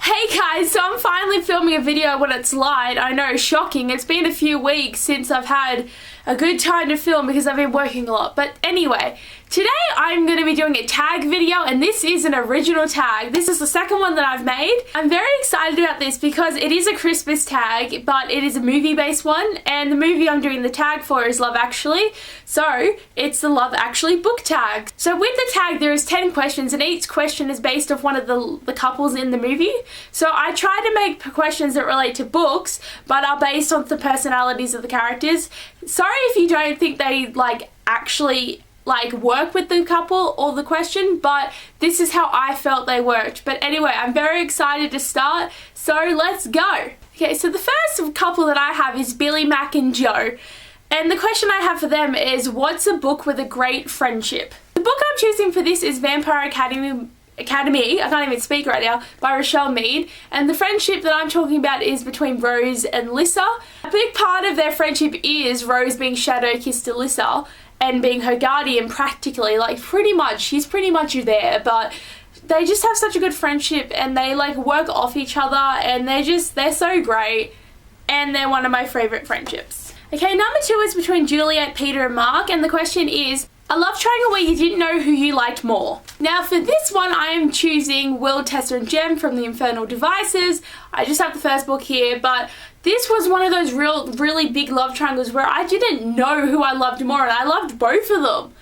Hey guys, so I'm finally filming a video when it's light. I know, shocking. It's been a few weeks since I've had a good time to film because I've been working a lot. But anyway, today I'm going to be doing a tag video, and this is an original tag. This is the second one that I've made. I'm very excited about this because it is a Christmas tag, but it is a movie-based one, and the movie I'm doing the tag for is Love Actually. So it's the Love Actually book tag. So with the tag there is 10 questions, and each question is based off one of the couples in the movie. So I try to make questions that relate to books, but are based on the personalities of the characters. Sorry if you don't think they actually work with the couple or the question, but this is how I felt they worked. But anyway, I'm very excited to start, so let's go. Okay, so the first couple that I have is Billy, Mack and Joe, and the question I have for them is, what's a book with a great friendship? The book I'm choosing for this is Vampire Academy, I can't even speak right now, by Rochelle Mead, and the friendship that I'm talking about is between Rose and Lissa. A big part of their friendship is Rose being shadow kissed to Lissa and being her guardian practically, she's pretty much there, but they just have such a good friendship and they work off each other, and they're so great, and they're one of my favourite friendships. Okay, number 2 is between Juliet, Peter and Mark, and the question is, a love triangle where you didn't know who you liked more. Now for this one I am choosing Will, Tessa and Jem from the Infernal Devices. I just have the first book here, but this was one of those really big love triangles where I didn't know who I loved more, and I loved both of them.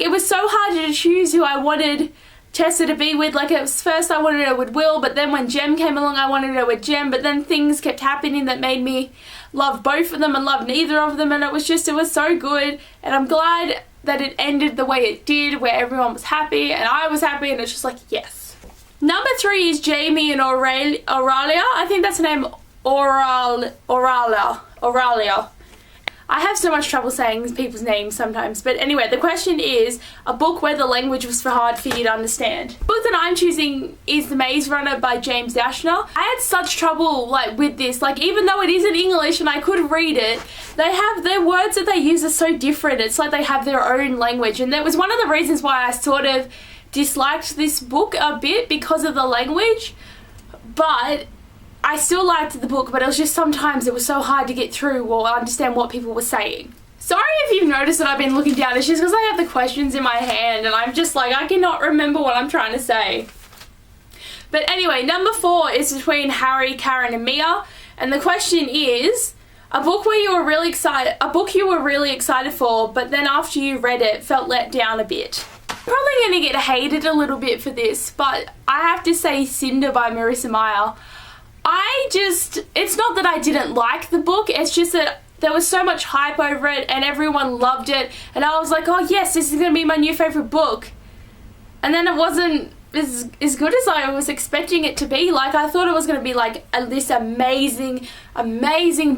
It was so hard to choose who I wanted Tessa to be with. At first I wanted her with Will, but then when Jem came along I wanted her with Jem, but then things kept happening that made me love both of them and love neither of them, and it was so good, and I'm glad that it ended the way it did, where everyone was happy and I was happy, and it's just yes. Number 3 is Jamie and Aurelia. I think that's the name, Aurelia. I have so much trouble saying people's names sometimes, but anyway, the question is a book where the language was hard for you to understand. The book that I'm choosing is The Maze Runner by James Dashner. I had such trouble with this, even though it is in English and I could read it, they have their words that they use are so different. It's like they have their own language, and that was one of the reasons why I sort of disliked this book a bit, because of the language, but I still liked the book, but it was just sometimes it was so hard to get through or understand what people were saying. Sorry if you've noticed that I've been looking down. It's just because I have the questions in my hand and I'm just I cannot remember what I'm trying to say. But anyway, number 4 is between Harry, Karen and Mia, and the question is, a book you were really excited for, but then after you read it felt let down a bit. I'm probably going to get hated a little bit for this, but I have to say Cinder by Marissa Meyer. It's not that I didn't like the book, it's just that there was so much hype over it and everyone loved it, and I was like, oh yes, this is going to be my new favourite book. And then it wasn't as good as I was expecting it to be. I thought it was going to be this amazing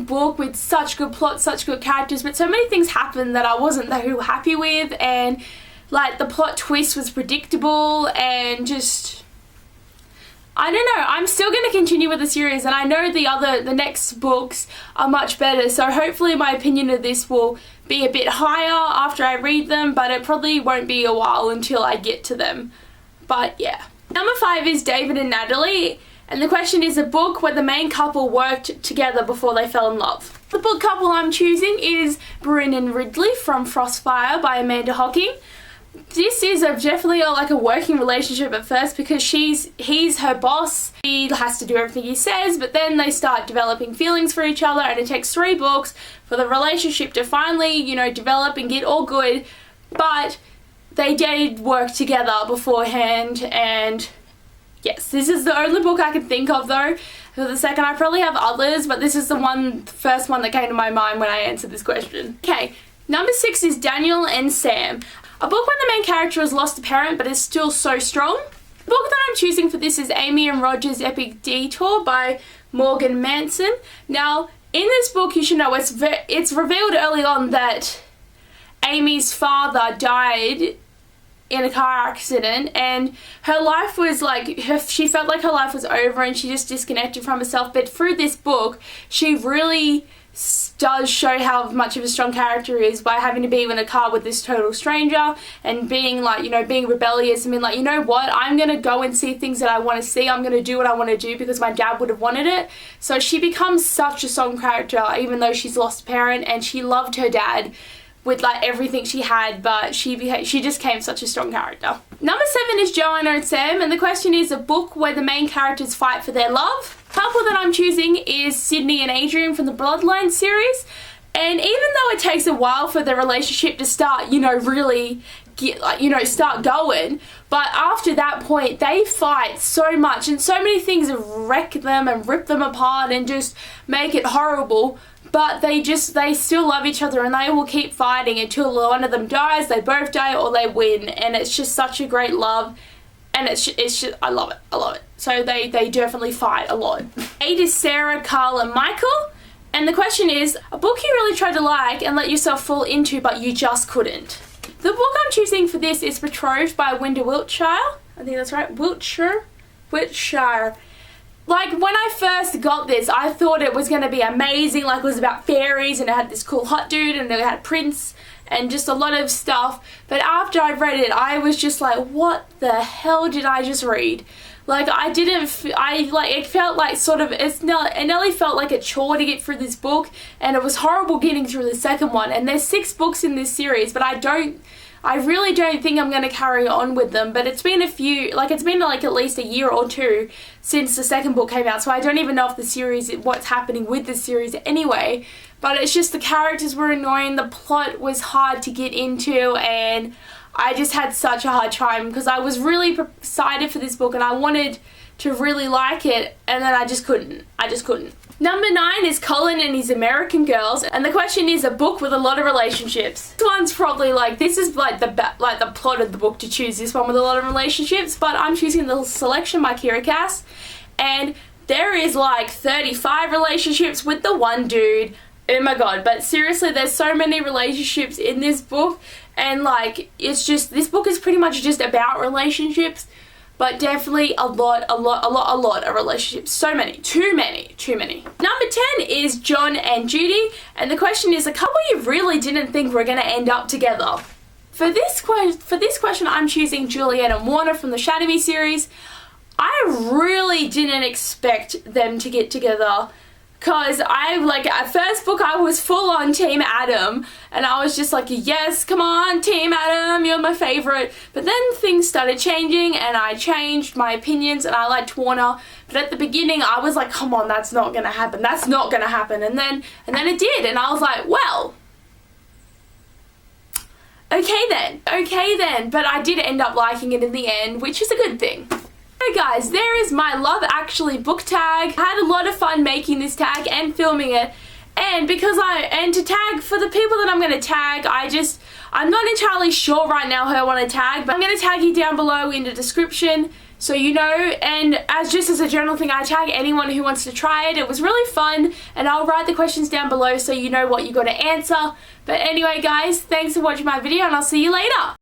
book with such good plot, such good characters, but so many things happened that I wasn't too happy with, and the plot twist was predictable, and just, I don't know. I'm still going to continue with the series, and I know the next books are much better, so hopefully my opinion of this will be a bit higher after I read them, but it probably won't be a while until I get to them. But yeah. Number 5 is David and Natalie, and the question is a book where the main couple worked together before they fell in love. The book couple I'm choosing is Bryn and Ridley from Frostfire by Amanda Hocking. This is definitely a working relationship at first, because he's her boss. He has to do everything he says, but then they start developing feelings for each other, and it takes 3 books for the relationship to finally, develop and get all good. But they did work together beforehand, and yes, this is the only book I can think of though. For the second, I probably have others, but this is the first one that came to my mind when I answered this question. Okay, number 6 is Daniel and Sam. A book where the main character has lost a parent but is still so strong. The book that I'm choosing for this is Amy and Roger's Epic Detour by Morgan Manson. Now, in this book, you should know it's revealed early on that Amy's father died in a car accident, and her life was she felt like her life was over and she just disconnected from herself. But through this book, she really does show how much of a strong character he is by having to be in a car with this total stranger and being like, you know, being rebellious and being like, you know what, I'm gonna go and see things that I want to see. I'm gonna do what I want to do because my dad would have wanted it. So she becomes such a strong character, even though she's lost a parent, and she loved her dad with like everything she had, but she just became such a strong character. Number 7 is Joanna and Sam, and the question is a book where the main characters fight for their love. Couple that I'm choosing is Sydney and Adrienne from the Bloodline series, and even though it takes a while for the relationship to start, you know, really get, like, you know, start going, but after that point they fight so much and so many things wreck them and rip them apart and just make it horrible. But they still love each other, and they will keep fighting until one of them dies, they both die, or they win. And it's just such a great love, and it's just, I love it. So they definitely fight a lot. 8 is Sarah, Carl and Michael. And the question is, a book you really tried to like and let yourself fall into, but you just couldn't. The book I'm choosing for this is Betrothed by Wenda Wiltshire. I think that's right, Wiltshire. Like, when I first got this, I thought it was going to be amazing, like it was about fairies and it had this cool hot dude and it had a prince and just a lot of stuff. But after I read it, I was just like, what the hell did I just read? Like, it felt like sort of, it nearly felt like a chore to get through this book, and it was horrible getting through the second one. And there's 6 books in this series, but I really don't think I'm going to carry on with them, but it's been at least a year or 2 since the second book came out, so I don't even know if the series, what's happening with the series anyway. But it's just the characters were annoying, the plot was hard to get into, and I just had such a hard time because I was really excited for this book and I wanted to really like it, and then I just couldn't. Number 9 is Colin and his American Girls, and the question is a book with a lot of relationships. This one's probably like, this is like the plot of the book to choose this one with a lot of relationships, but I'm choosing the Selection by Kira Cass, and there is like 35 relationships with the one dude. Oh my god, but seriously, there's so many relationships in this book, and like, it's just, this book is pretty much just about relationships. But definitely a lot of relationships. So many. Too many. Number 10 is John and Judy. And the question is, a couple you really didn't think were going to end up together. For this question, I'm choosing Juliet and Mark from the Shadowy series. I really didn't expect them to get together. Because at first book I was full on Team Adam, and I was just like, yes, come on, Team Adam, you're my favourite. But then things started changing, and I changed my opinions, and I liked Warner. But at the beginning I was like, come on, that's not gonna happen, and then it did, and I was like, well, okay then. But I did end up liking it in the end, which is a good thing. Hey guys, there is my Love Actually book tag. I had a lot of fun making this tag and filming it, and to tag for the people that I'm going to tag, I'm not entirely sure right now who I want to tag, but I'm going to tag you down below in the description so you know, and as a general thing, I tag anyone who wants to try it. It was really fun, and I'll write the questions down below so you know what you got to answer. But anyway guys, thanks for watching my video, and I'll see you later.